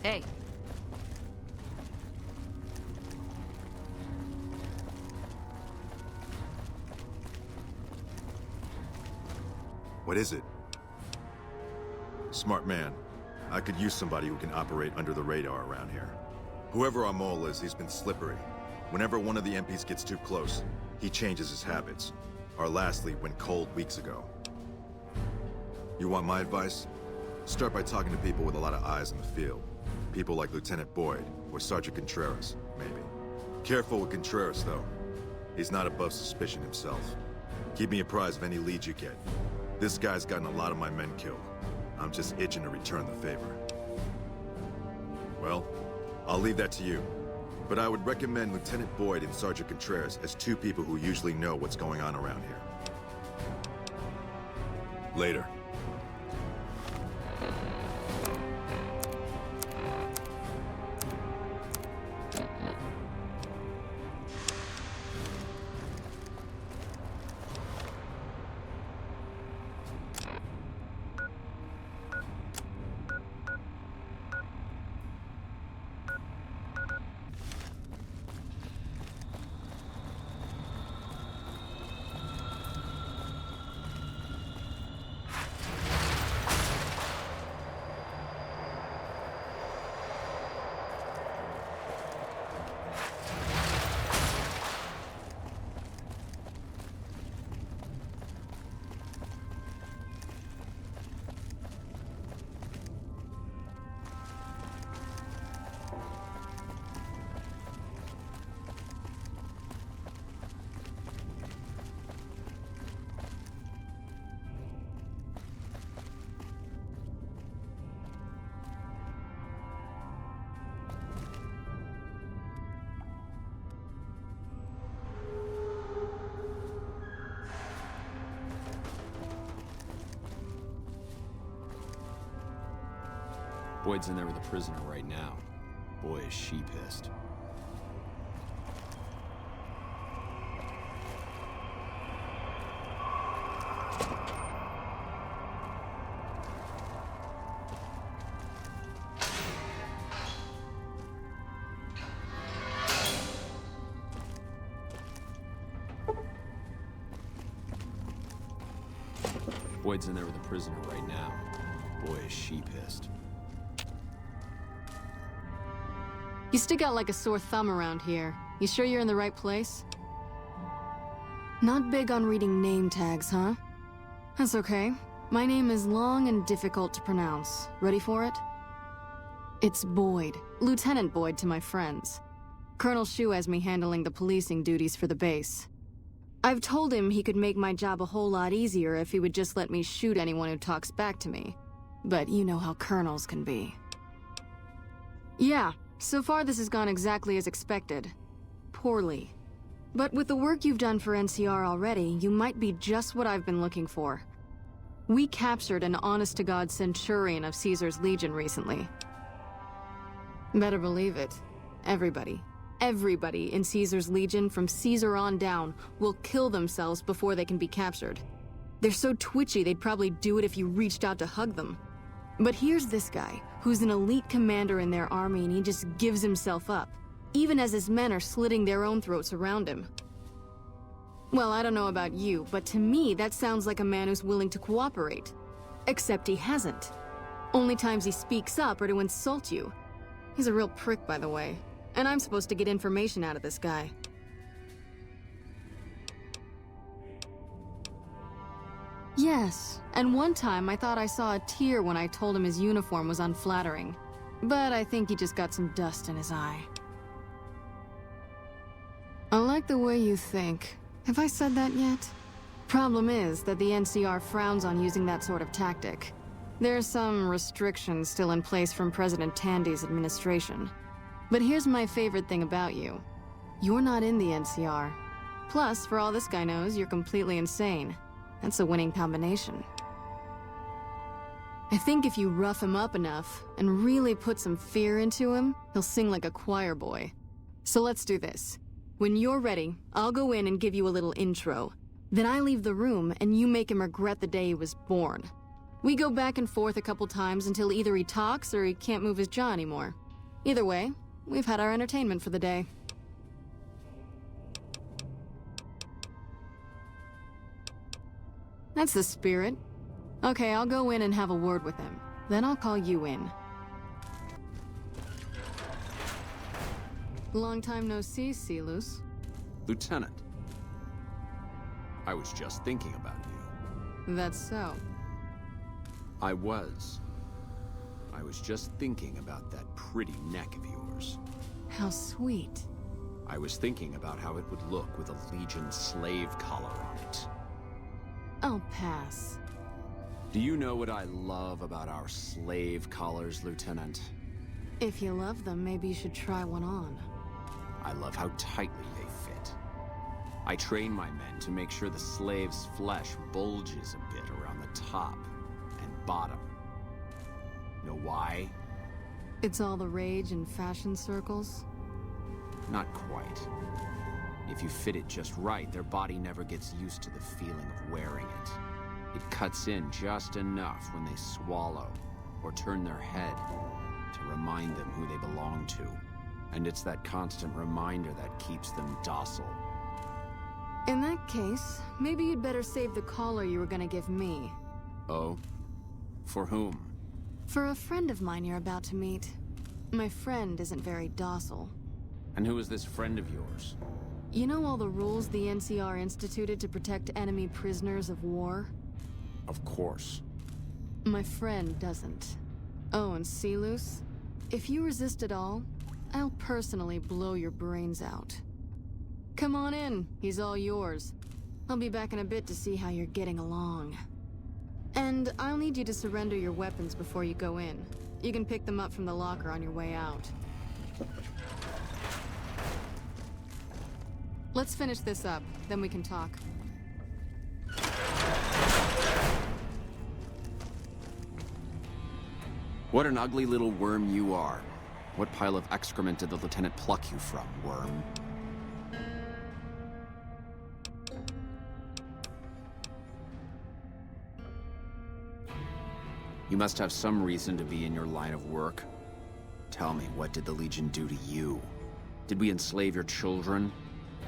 Hey. What is it? Smart man. I could use somebody who can operate under the radar around here. Whoever our mole is, he's been slippery. Whenever one of the MPs gets too close, he changes his habits. Our last lead went cold weeks ago. You want my advice? Start by talking to people with a lot of eyes in the field. People like Lieutenant Boyd, or Sergeant Contreras, maybe. Careful with Contreras, though. He's not above suspicion himself. Keep me apprised of any leads you get. This guy's gotten a lot of my men killed. I'm just itching to return the favor. Well, I'll leave that to you. But I would recommend Lieutenant Boyd and Sergeant Contreras as two people who usually know what's going on around here. Later. Boyd's in there with a prisoner right now. Boy, is she pissed. Boyd's in there with a prisoner right now. Boy, is she pissed. You stick out like a sore thumb around here. You sure you're in the right place? Not big on reading name tags, huh? That's okay. My name is long and difficult to pronounce. Ready for it? It's Boyd. Lieutenant Boyd to my friends. Colonel Shu has me handling the policing duties for the base. I've told him he could make my job a whole lot easier if he would just let me shoot anyone who talks back to me. But you know how colonels can be. Yeah. So far, this has gone exactly as expected. Poorly. But with the work you've done for NCR already, you might be just what I've been looking for. We captured an honest-to-God centurion of Caesar's Legion recently. Better believe it. Everybody in Caesar's Legion from Caesar on down will kill themselves before they can be captured. They're so twitchy they'd probably do it if you reached out to hug them. But here's this guy, who's an elite commander in their army, and he just gives himself up, even as his men are slitting their own throats around him. Well, I don't know about you, but to me that sounds like a man who's willing to cooperate. Except he hasn't. Only times he speaks up are to insult you. He's a real prick, by the way, and I'm supposed to get information out of this guy. Yes, and one time I thought I saw a tear when I told him his uniform was unflattering. But I think he just got some dust in his eye. I like the way you think. Have I said that yet? Problem is that the NCR frowns on using that sort of tactic. There's some restrictions still in place from President Tandy's administration. But here's my favorite thing about you. You're not in the NCR. Plus, for all this guy knows, you're completely insane. That's a winning combination. I think if you rough him up enough and really put some fear into him, he'll sing like a choir boy. So let's do this. When you're ready, I'll go in and give you a little intro. Then I leave the room and you make him regret the day he was born. We go back and forth a couple times until either he talks or he can't move his jaw anymore. Either way, we've had our entertainment for the day. That's the spirit. Okay, I'll go in and have a word with him. Then I'll call you in. Long time no see, Silus. Lieutenant. I was just thinking about you. That's so. I was just thinking about that pretty neck of yours. How sweet. I was thinking about how it would look with a Legion slave collar on it. I'll pass. Do you know what I love about our slave collars, Lieutenant? If you love them, maybe you should try one on. I love how tightly they fit. I train my men to make sure the slave's flesh bulges a bit around the top and bottom. Know why? It's all the rage in fashion circles? Not quite. If you fit it just right, their body never gets used to the feeling of wearing it. It cuts in just enough when they swallow or turn their head to remind them who they belong to. And it's that constant reminder that keeps them docile. In that case, maybe you'd better save the collar you were gonna give me. Oh? For whom? For a friend of mine you're about to meet. My friend isn't very docile. And who is this friend of yours? You know all the rules the NCR instituted to protect enemy prisoners of war? Of course. My friend doesn't. Oh, and Silus? If you resist at all, I'll personally blow your brains out. Come on in, he's all yours. I'll be back in a bit to see how you're getting along. And I'll need you to surrender your weapons before you go in. You can pick them up from the locker on your way out. Let's finish this up, then we can talk. What an ugly little worm you are. What pile of excrement did the lieutenant pluck you from, worm? You must have some reason to be in your line of work. Tell me, what did the Legion do to you? Did we enslave your children?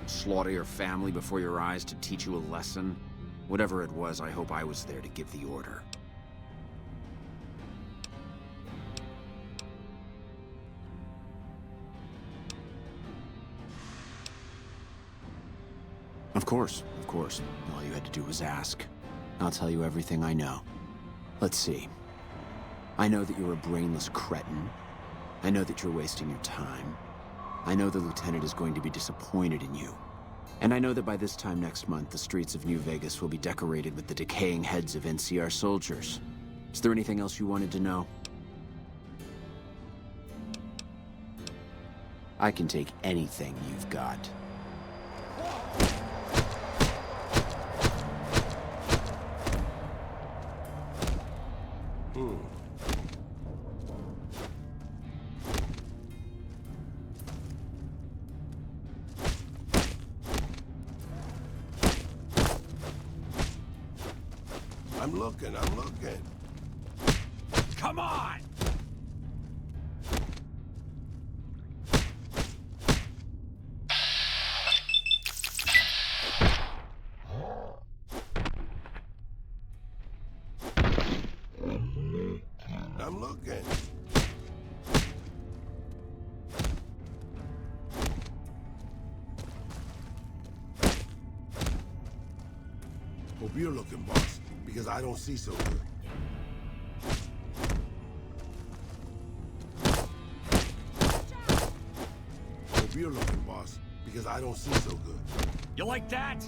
Slaughter your family before your eyes to teach you a lesson? Whatever it was, I hope I was there to give the order. Of course, of course. All you had to do was ask. I'll tell you everything I know. Let's see. I know that you're a brainless cretin. I know that you're wasting your time. I know the lieutenant is going to be disappointed in you. And I know that by this time next month, the streets of New Vegas will be decorated with the decaying heads of NCR soldiers. Is there anything else you wanted to know? I can take anything you've got. I'm looking. Come on! I'm looking. Hope you're looking, boss, because I don't see so good. Hope you're looking, boss, because I don't see so good. You like that?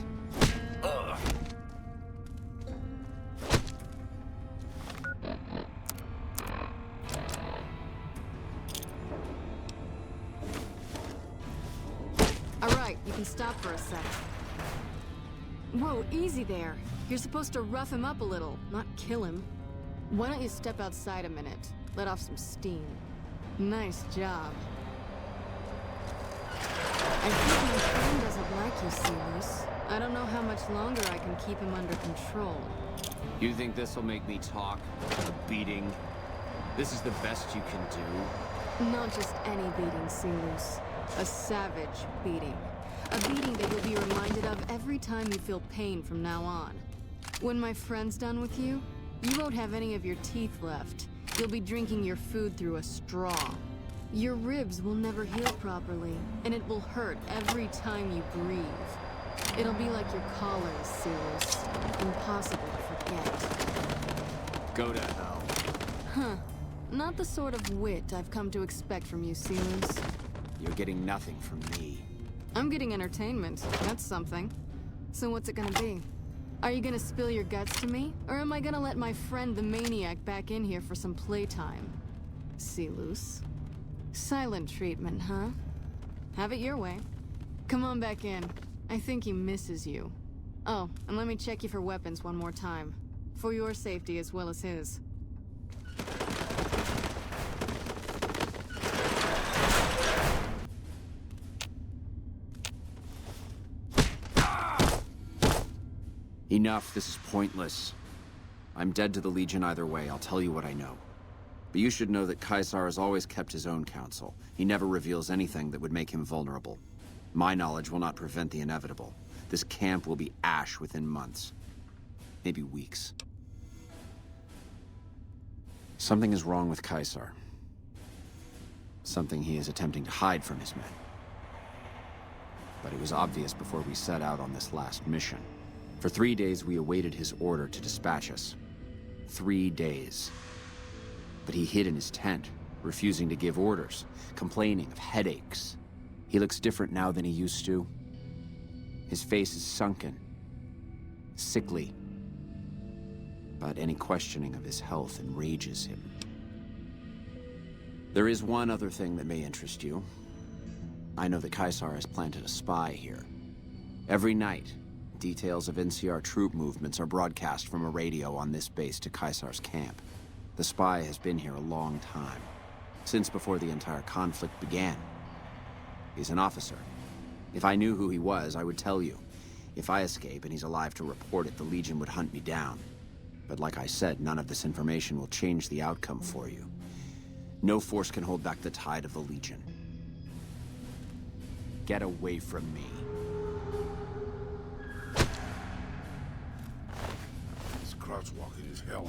Ugh. All right, you can stop for a sec. Whoa, easy there. You're supposed to rough him up a little, not kill him. Why don't you step outside a minute? Let off some steam. Nice job. I think my friend doesn't like you, Silus. I don't know how much longer I can keep him under control. You think this'll make me talk? A beating? This is the best you can do? Not just any beating, Silus. A savage beating. A beating that you'll be reminded of every time you feel pain from now on. When my friend's done with you, you won't have any of your teeth left. You'll be drinking your food through a straw. Your ribs will never heal properly, and it will hurt every time you breathe. It'll be like your collars, Silus. Impossible to forget. Go to hell. Huh. Not the sort of wit I've come to expect from you, Silus. You're getting nothing from me. I'm getting entertainment. That's something. So what's it gonna be? Are you gonna spill your guts to me? Or am I gonna let my friend the maniac back in here for some playtime? Silus. Silent treatment, huh? Have it your way. Come on back in. I think he misses you. Oh, and let me check you for weapons one more time. For your safety as well as his. Enough, this is pointless. I'm dead to the Legion either way, I'll tell you what I know. But you should know that Caesar has always kept his own counsel. He never reveals anything that would make him vulnerable. My knowledge will not prevent the inevitable. This camp will be ash within months. Maybe weeks. Something is wrong with Caesar. Something he is attempting to hide from his men. But it was obvious before we set out on this last mission. For 3 days, we awaited his order to dispatch us. 3 days. But he hid in his tent, refusing to give orders, complaining of headaches. He looks different now than he used to. His face is sunken, sickly. But any questioning of his health enrages him. There is one other thing that may interest you. I know that Caesar has planted a spy here. Every night, details of NCR troop movements are broadcast from a radio on this base to Caesar's camp. The spy has been here a long time, since before the entire conflict began. He's an officer. If I knew who he was, I would tell you. If I escape and he's alive to report it, the Legion would hunt me down. But like I said, none of this information will change the outcome for you. No force can hold back the tide of the Legion. Get away from me. This crouch walking is hell.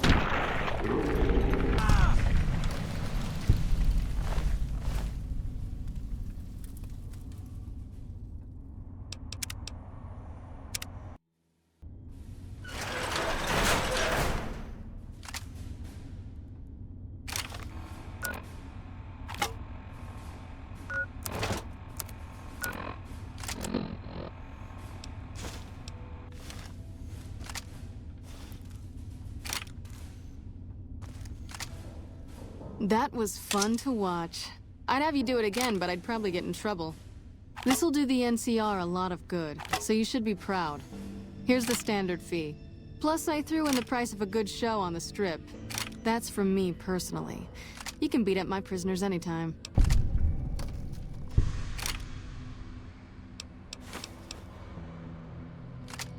That was fun to watch. I'd have you do it again, but I'd probably get in trouble. This'll do the NCR a lot of good, so you should be proud. Here's the standard fee. Plus, I threw in the price of a good show on the Strip. That's from me personally. You can beat up my prisoners anytime.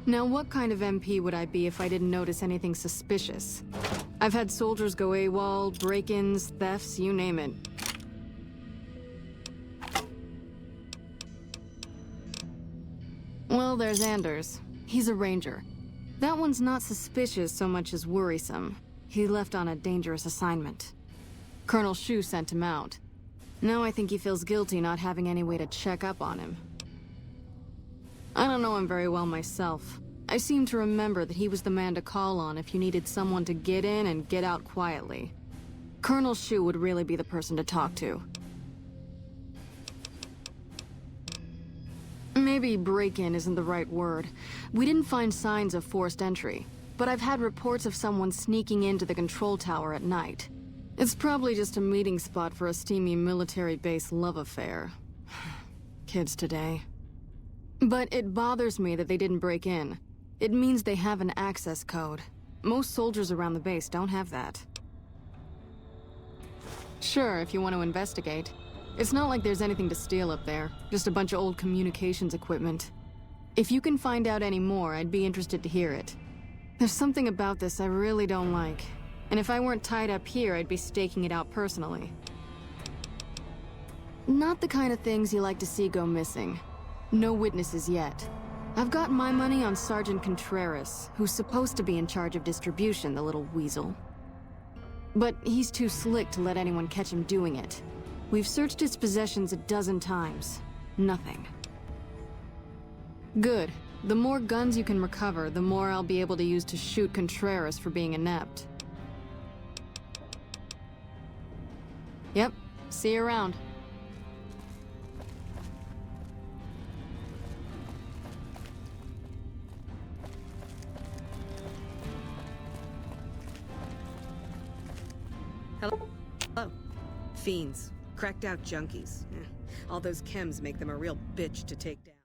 Now, what kind of MP would I be if I didn't notice anything suspicious? I've had soldiers go AWOL, break-ins, thefts, you name it. Well, there's Anders. He's a ranger. That one's not suspicious so much as worrisome. He left on a dangerous assignment. Colonel Shu sent him out. Now I think he feels guilty not having any way to check up on him. I don't know him very well myself. I seem to remember that he was the man to call on if you needed someone to get in and get out quietly. Colonel Shu would really be the person to talk to. Maybe break-in isn't the right word. We didn't find signs of forced entry, but I've had reports of someone sneaking into the control tower at night. It's probably just a meeting spot for a steamy military base love affair. Kids today. But it bothers me that they didn't break in. It means they have an access code. Most soldiers around the base don't have that. Sure, if you want to investigate. It's not like there's anything to steal up there. Just a bunch of old communications equipment. If you can find out any more, I'd be interested to hear it. There's something about this I really don't like. And if I weren't tied up here, I'd be staking it out personally. Not the kind of things you like to see go missing. No witnesses yet. I've got my money on Sergeant Contreras, who's supposed to be in charge of distribution, the little weasel. But he's too slick to let anyone catch him doing it. We've searched his possessions a dozen times. Nothing. Good. The more guns you can recover, the more I'll be able to use to shoot Contreras for being inept. Yep. See you around. Hello? Fiends. Cracked out junkies. All those chems make them a real bitch to take down.